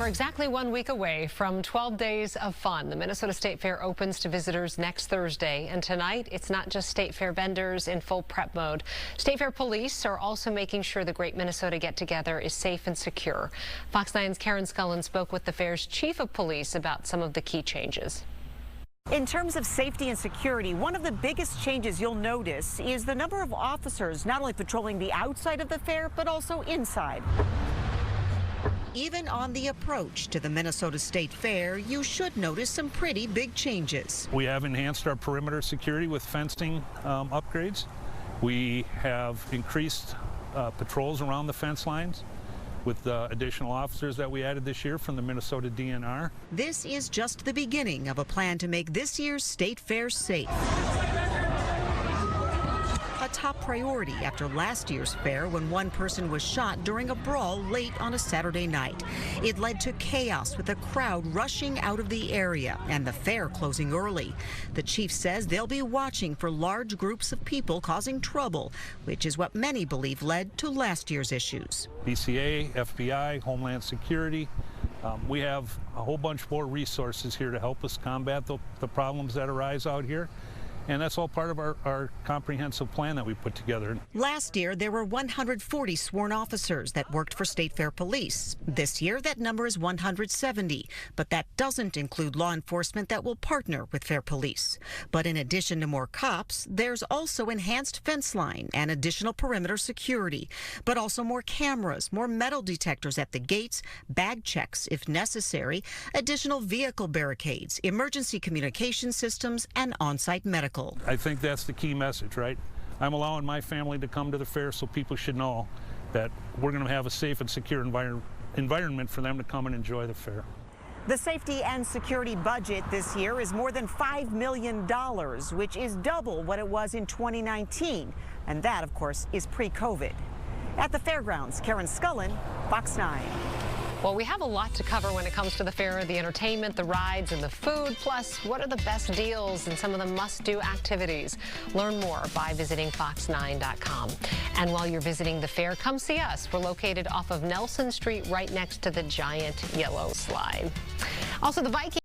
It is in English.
We're exactly 1 week away from 12 days of fun. The Minnesota State Fair opens to visitors next Thursday, and tonight it's not just State Fair vendors in full prep mode. State Fair police are also making sure the Great Minnesota Get-Together is safe and secure. Fox 9's Karen Scullin spoke with the fair's chief of police about some of the key changes. In terms of safety and security, one of the biggest changes you'll notice is the number of officers not only patrolling the outside of the fair, but also inside. Even on the approach to the Minnesota State Fair, you should notice some pretty big changes. We have enhanced our perimeter security with fencing upgrades. We have increased patrols around the fence lines with additional officers that we added this year from the Minnesota DNR. This is just the beginning of a plan to make this year's State Fair safe. A top priority after last year's fair when one person was shot during a brawl late on a Saturday night. It led to chaos with a crowd rushing out of the area and the fair closing early. The chief says they'll be watching for large groups of people causing trouble, which is what many believe led to last year's issues. BCA, FBI, Homeland Security. We have a whole bunch more resources here to help us combat the problems that arise out here. And that's all part of our comprehensive plan that we put together. Last year, there were 140 sworn officers that worked for State Fair Police. This year, that number is 170, but that doesn't include law enforcement that will partner with Fair Police. But in addition to more cops, there's also enhanced fence line and additional perimeter security, but also more cameras, more metal detectors at the gates, bag checks if necessary, additional vehicle barricades, emergency communication systems, and on-site medical. I think that's the key message, right? I'm allowing my family to come to the fair, so people should know that we're going to have a safe and secure environment for them to come and enjoy the fair. The safety and security budget this year is more than $5 million, which is double what it was in 2019. And that, of course, is pre-COVID. At the fairgrounds, Karen Scullin, Fox 9. Well, we have a lot to cover when it comes to the fair, the entertainment, the rides, and the food. Plus, what are the best deals and some of the must-do activities? Learn more by visiting fox9.com. And while you're visiting the fair, come see us. We're located off of Nelson Street, right next to the giant yellow slide. Also, the Vikings